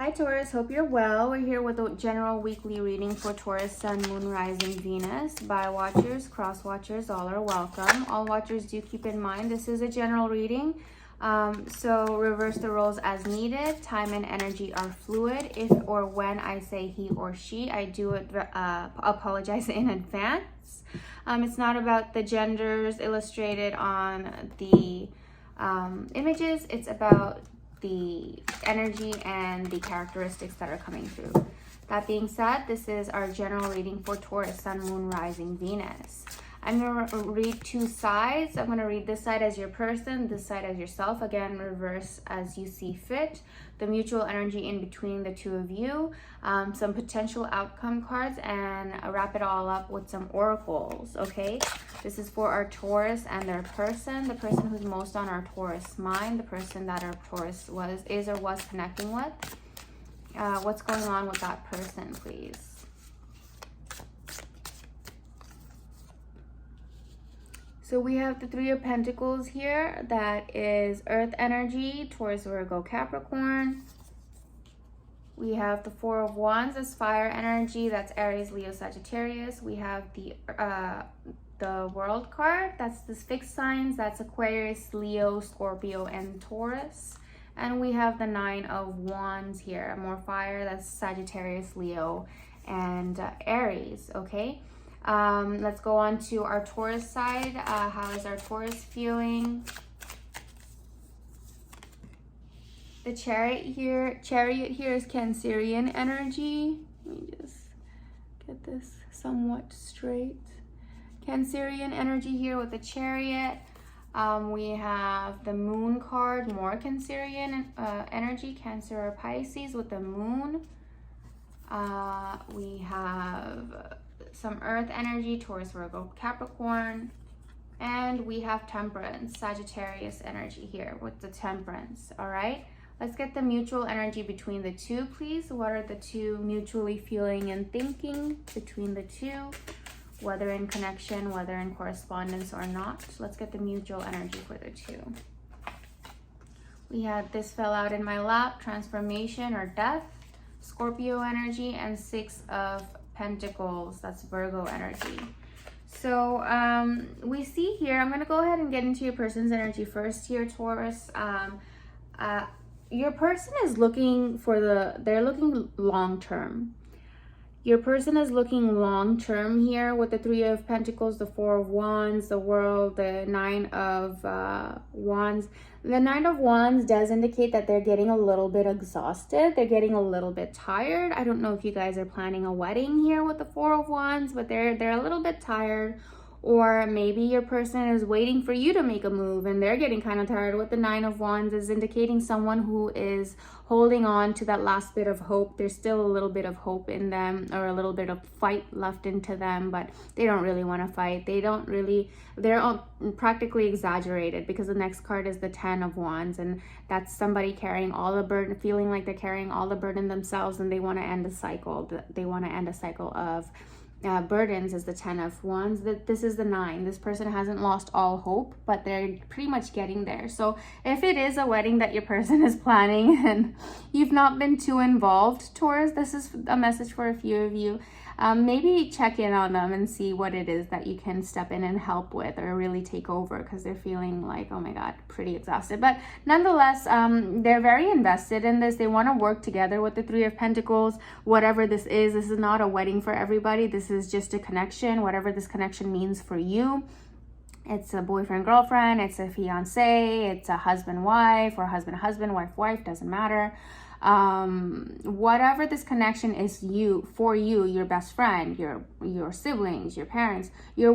Hi Taurus, hope you're well. We're here with a general weekly reading for Taurus, Sun, Moon, Rising, Venus. By watchers, cross watchers, all are welcome. All watchers, do keep in mind this is a general reading. So reverse the roles as needed. Time and energy are fluid. If or when I say he or she, I do apologize in advance. It's not about the genders illustrated on the images. It's about the energy and the characteristics that are coming through. That being said, this is our general reading for Taurus, Sun, Moon, Rising, Venus. I'm going to read two sides. I'm going to read this side as your person, this side as yourself. Again, reverse as you see fit. The mutual energy in between the two of you, some potential outcome cards, and wrap it all up with some oracles, okay? This is for our Taurus and their person, the person who's most on our Taurus mind, the person that our Taurus is or was connecting with. What's going on with that person, please? So we have the Three of Pentacles here. That is Earth energy, Taurus, Virgo, Capricorn. We have the Four of Wands as fire energy. That's Aries, Leo, Sagittarius. We have the World card. That's the fixed signs. That's Aquarius, Leo, Scorpio, and Taurus. And we have the Nine of Wands here. More fire. That's Sagittarius, Leo, and Aries. Okay. Let's go on to our Taurus side. How is our Taurus feeling? The Chariot here is Cancerian energy. Let me just get this somewhat straight. Cancerian energy here with the Chariot. We have the Moon card, more Cancerian energy, Cancer or Pisces with the Moon. We have some Earth energy, Taurus, Virgo, Capricorn. And we have Temperance, Sagittarius energy here with the Temperance, all right? Let's get the mutual energy between the two, please. What are the two mutually feeling and thinking between the two? Whether in connection, whether in correspondence or not. Let's get the mutual energy for the two. We had this fell out in my lap, transformation or death, Scorpio energy, and Six of Pentacles, that's Virgo energy. So we see here, I'm going to go ahead and get into your person's energy first here, Taurus. Your person is looking for they're looking long term. Your person is looking long term here with the Three of Pentacles, the Four of Wands, the World, the Nine of Wands. The Nine of Wands does indicate that they're getting a little bit exhausted. They're getting a little bit tired. I don't know if you guys are planning a wedding here with the Four of Wands, but they're a little bit tired. Or maybe your person is waiting for you to make a move and they're getting kind of tired. With the Nine of Wands is indicating someone who is holding on to that last bit of hope. There's still a little bit of hope in them, or a little bit of fight left into them, but they don't really want to fight. They're all practically exaggerated, because the next card is the Ten of Wands, and that's somebody carrying all the burden, feeling like they're carrying all the burden themselves, and they want to end a cycle. They want to end a cycle of burdens is the Ten of Wands. This is the Nine. This person hasn't lost all hope, but they're pretty much getting there. So if it is a wedding that your person is planning and you've not been too involved, Taurus, this is a message for a few of you. Maybe check in on them and see what it is that you can step in and help with, or really take over, because they're feeling like, oh my God, pretty exhausted. But nonetheless, they're very invested in this. They want to work together with the Three of Pentacles. Whatever this is not a wedding for everybody. This is just a connection, whatever this connection means for you. It's a boyfriend, girlfriend, it's a fiance, it's a husband, wife, or husband, wife, doesn't matter. Whatever this connection is for you, your best friend, your siblings, your parents, your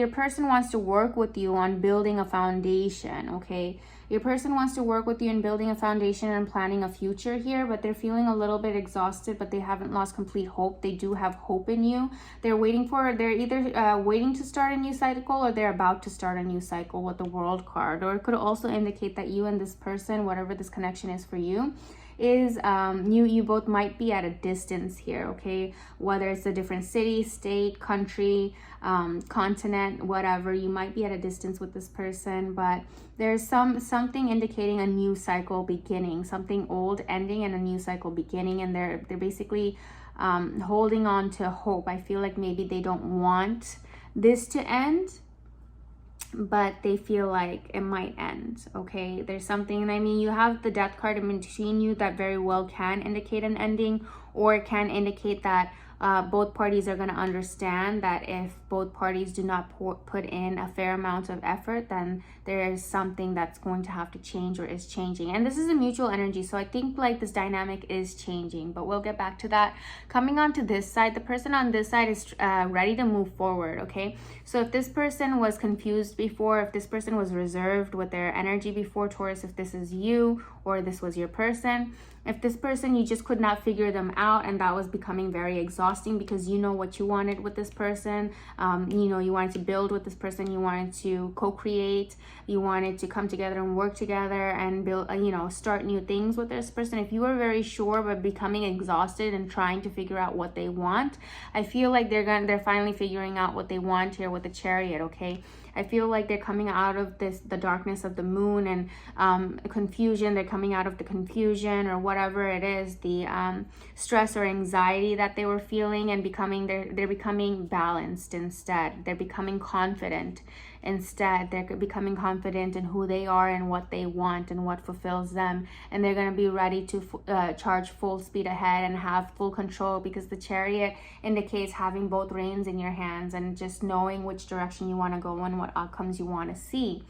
person wants to work with you on building a foundation, okay? Your person wants to work with you in building a foundation and planning a future here, but they're feeling a little bit exhausted, but they haven't lost complete hope. They do have hope in you. They're either waiting to start a new cycle, or they're about to start a new cycle with the World card. Or it could also indicate that you and this person, whatever this connection is for you, is you both might be at a distance here, okay? Whether it's a different city, state, country, continent, whatever, you might be at a distance with this person, but there's something indicating a new cycle beginning, something old ending and a new cycle beginning, and they're basically holding on to hope. I feel like maybe they don't want this to end, but they feel like it might end, okay? There's something, I mean, you have the Death card in between you that very well can indicate an ending, or it can indicate that both parties are going to understand that if both parties do not put in a fair amount of effort, then there is something that's going to have to change or is changing. And this is a mutual energy, so I think like this dynamic is changing, but we'll get back to that. Coming on to this side, the person on this side is ready to move forward, okay? So if this person was confused before, if this person was reserved with their energy before, Taurus, if this is you or this was your person, if this person, you just could not figure them out and that was becoming very exhausting because you know what you wanted with this person, you know, you wanted to build with this person, you wanted to co-create, you wanted to come together and work together and build, you know, start new things with this person. If you were very sure but becoming exhausted and trying to figure out what they want, I feel like they're finally figuring out what they want here with the Chariot, okay? I feel like they're coming out of the darkness of the moon and confusion. They're coming out of the confusion or whatever it is, the stress or anxiety that they were feeling, and they're becoming balanced instead. They're becoming confident instead. They're becoming confident in who they are and what they want and what fulfills them. And they're going to be ready to charge full speed ahead and have full control, because the Chariot indicates having both reins in your hands and just knowing which direction you want to go and what outcomes you want to see.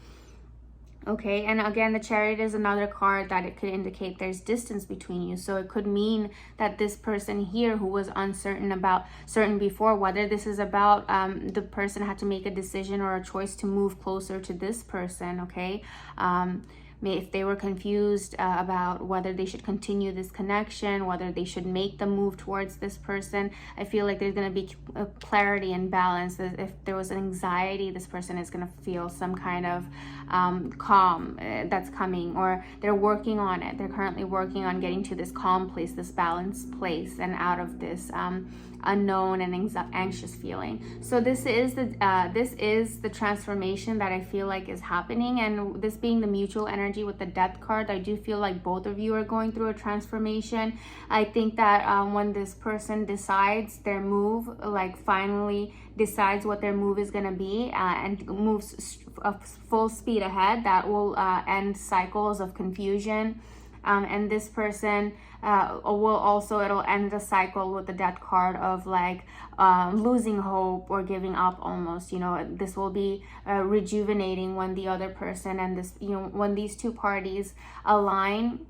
Okay, and again, the Chariot is another card that it could indicate there's distance between you. So it could mean that this person here who was certain before, whether this is about the person had to make a decision or a choice to move closer to this person, okay? If they were confused about whether they should continue this connection, whether they should make the move towards this person, I feel like there's going to be clarity and balance. If there was anxiety, this person is going to feel some kind of calm that's coming, or they're working on it. They're currently working on getting to this calm place, this balanced place, and out of this unknown and anxious feeling. So this is the transformation that I feel like is happening, and this being the mutual energy with the Death card, I do feel like both of you are going through a transformation. I think that when this person decides their move, like finally decides what their move is going to be and moves full speed ahead, that will end cycles of confusion. And this person will also, it'll end the cycle with the Death card of like losing hope or giving up almost. You know, this will be rejuvenating when the other person and this, you know, when these two parties align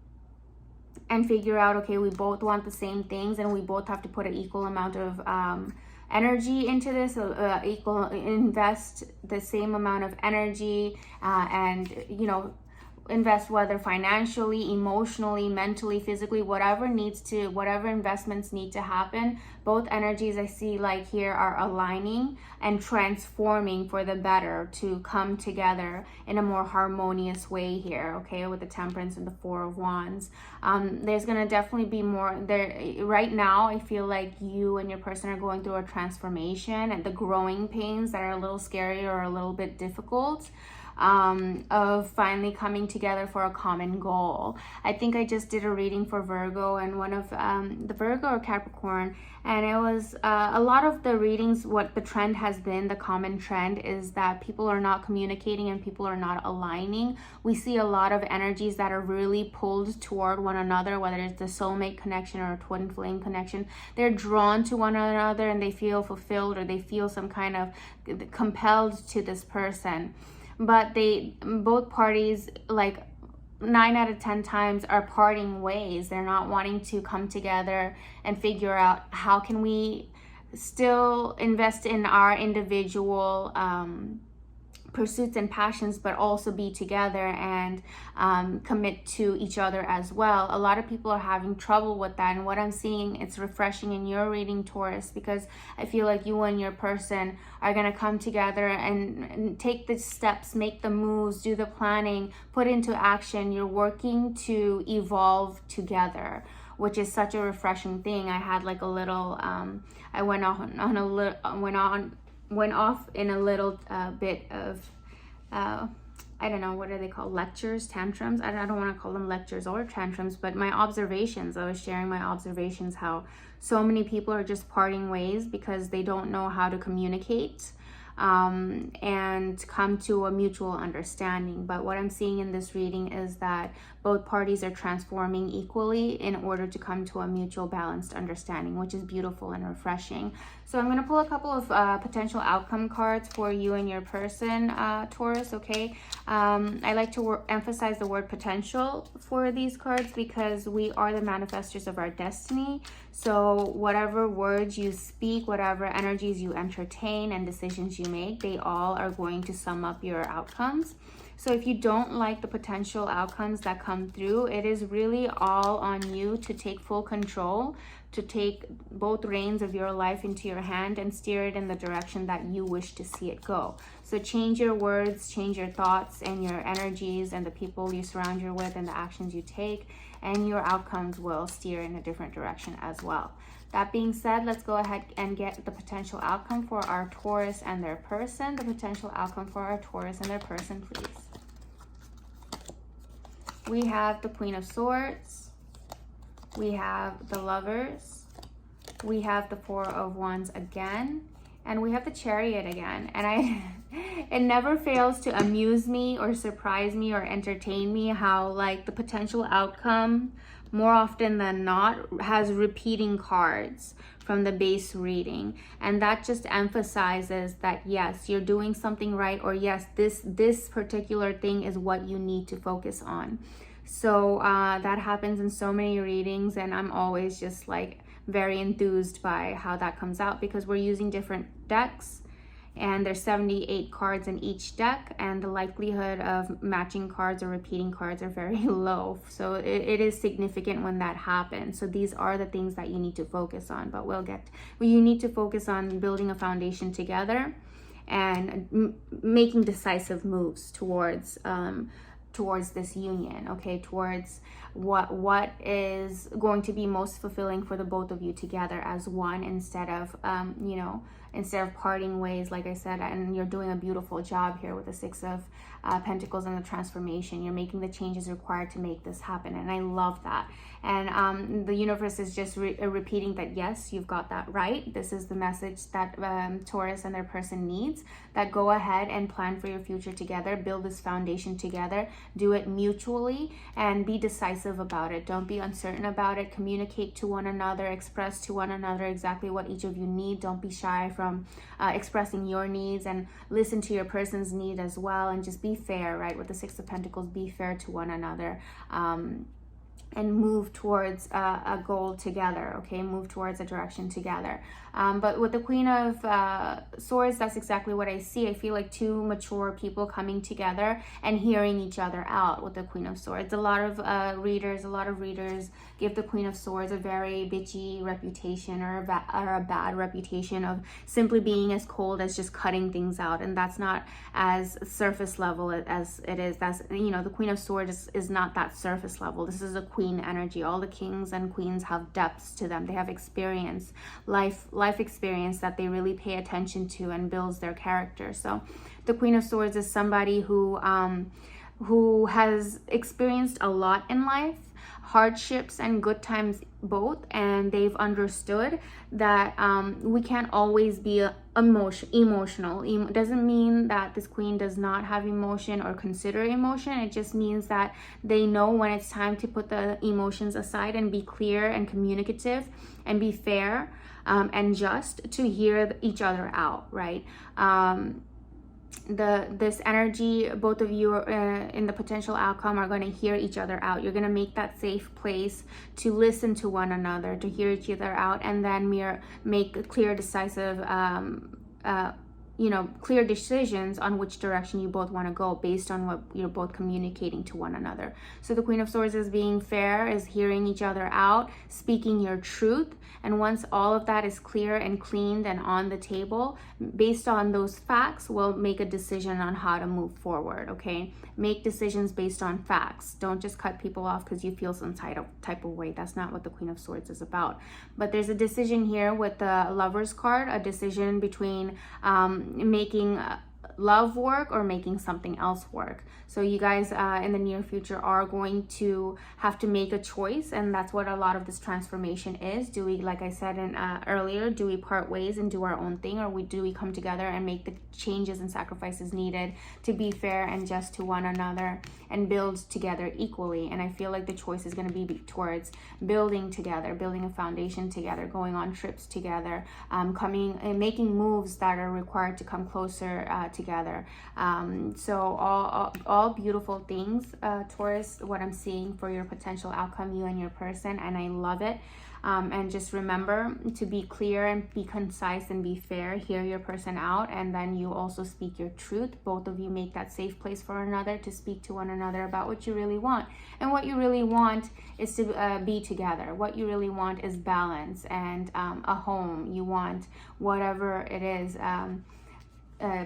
and figure out, okay, we both want the same things and we both have to put an equal amount of energy into this, invest the same amount of energy and, you know, invest whether financially, emotionally, mentally, physically, whatever investments need to happen. Both energies I see like here are aligning and transforming for the better to come together in a more harmonious way here, okay, with the Temperance and the Four of Wands. There's gonna definitely be more there. Right now I feel like you and your person are going through a transformation and the growing pains that are a little scary or a little bit difficult, of finally coming together for a common goal. I think I just did a reading for Virgo, and one of the Virgo or Capricorn, and it was a lot of the readings, what the trend has been, the common trend is that people are not communicating and people are not aligning. We see a lot of energies that are really pulled toward one another, whether it's the soulmate connection or a twin flame connection. They're drawn to one another and they feel fulfilled, or they feel some kind of compelled to this person. But both parties, like 9 out of 10 times, are parting ways. They're not wanting to come together and figure out how can we still invest in our individual pursuits and passions, but also be together and commit to each other as well. A lot of people are having trouble with that, and what I'm seeing, it's refreshing in your reading, Taurus, because I feel like you and your person are going to come together and take the steps, make the moves, do the planning, put into action. You're working to evolve together, which is such a refreshing thing. I had like a little I went off in a little bit of I don't know, what are they called, lectures, tantrums? I don't want to call them lectures or tantrums, but my observations. I was sharing my observations, how so many people are just parting ways because they don't know how to communicate and come to a mutual understanding. But what I'm seeing in this reading is that both parties are transforming equally in order to come to a mutual balanced understanding, which is beautiful and refreshing. So I'm going to pull a couple of potential outcome cards for you and your person, Taurus, okay? I like to emphasize the word potential for these cards because we are the manifestors of our destiny. So whatever words you speak, whatever energies you entertain and decisions you make, they all are going to sum up your outcomes. So if you don't like the potential outcomes that come through, it is really all on you to take full control, to take both reins of your life into your hand and steer it in the direction that you wish to see it go. So change your words, change your thoughts and your energies and the people you surround you with and the actions you take, and your outcomes will steer in a different direction as well. That being said, let's go ahead and get the potential outcome for our Taurus and their person. The potential outcome for our Taurus and their person, please. We have the Queen of Swords. We have the Lovers. We have the Four of Wands again. And we have the Chariot again. And it never fails to amuse me or surprise me or entertain me how like the potential outcome more often than not has repeating cards from the base reading, and that just emphasizes that yes, you're doing something right, or yes, this particular thing is what you need to focus on. So that happens in so many readings, and I'm always just like very enthused by how that comes out because we're using different decks. And there's 78 cards in each deck, and the likelihood of matching cards or repeating cards are very low. So it is significant when that happens. So these are the things that you need to focus on, but you need to focus on building a foundation together and making decisive moves towards this union, okay, towards what is going to be most fulfilling for the both of you together as one, instead of instead of parting ways, like I said. And you're doing a beautiful job here with the Six of Pentacles and the transformation. You're making the changes required to make this happen, and I love that. And the universe is just repeating that yes, you've got that right. This is the message that Taurus and their person needs, that go ahead and plan for your future together, build this foundation together, do it mutually, and be decisive about it. Don't be uncertain about it. Communicate to one another, express to one another exactly what each of you need. Don't be shy from expressing your needs, and listen to your person's need as well, and just be fair, right? With the Six of Pentacles, be fair to one another. And move towards a goal together, okay? Move towards a direction together. But with the Queen of Swords, that's exactly what I see. I feel like two mature people coming together and hearing each other out with the Queen of Swords. A lot of readers give the Queen of Swords a very bitchy reputation, or a bad reputation of simply being as cold as just cutting things out. And that's not as surface level as it is. That's, the Queen of Swords is not that surface level. This is a queen energy. All the kings and queens have depths to them. They have experience, life experience that they really pay attention to and builds their character. So the Queen of Swords is somebody who has experienced a lot in life, hardships and good times both, and they've understood that we can't always be emotional. Doesn't mean that this queen does not have emotion or consider emotion. It just means that they know when it's time to put the emotions aside and be clear and communicative and be fair and just to hear each other out, right? This energy, both of you in the potential outcome are going to hear each other out. You're going to make that safe place to listen to one another, to hear each other out, and then make clear, decisive clear decisions on which direction you both want to go based on what you're both communicating to one another. So the Queen of Swords is being fair, is hearing each other out, speaking your truth. And once all of that is clear and cleaned and on the table, based on those facts, we'll make a decision on how to move forward, okay? Make decisions based on facts. Don't just cut people off because you feel some type of way. That's not what the Queen of Swords is about. But there's a decision here with the Lover's card, a decision between making love work or making something else work. So you guys in the near future are going to have to make a choice, and that's what a lot of this transformation is. Do we, like I said earlier, do we part ways and do our own thing, or do we come together and make the changes and sacrifices needed to be fair and just to one another and build together equally? And I feel like the choice is going to be towards building together, building a foundation together, going on trips together, coming and making moves that are required to come closer together. So all beautiful things, Taurus, what I'm seeing for your potential outcome, you and your person, and I love it. And just remember to be clear and be concise and be fair. Hear your person out, and then you also speak your truth. Both of you make that safe place for another to speak to one another about what you really want. And what you really want is to be together. What you really want is balance and a home. You want whatever it is,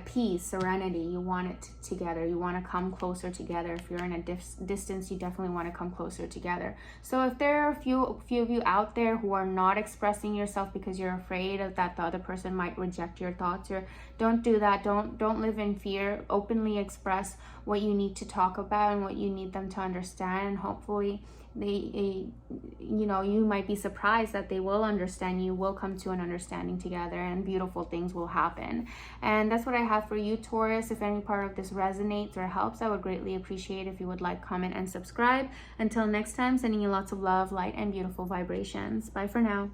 peace, serenity. You want it together. You want to come closer together. If you're in a distance, you definitely want to come closer together. So if there are a few of you out there who are not expressing yourself because you're afraid of that the other person might reject your thoughts, or don't do that. Don't live in fear. Openly express what you need to talk about and what you need them to understand, and hopefully you might be surprised that they will understand. You will come to an understanding together, and beautiful things will happen. And that's what I have for you, Taurus. If any part of this resonates or helps, I would greatly appreciate if you would like, comment, and subscribe. Until next time, sending you lots of love, light, and beautiful vibrations. Bye for now.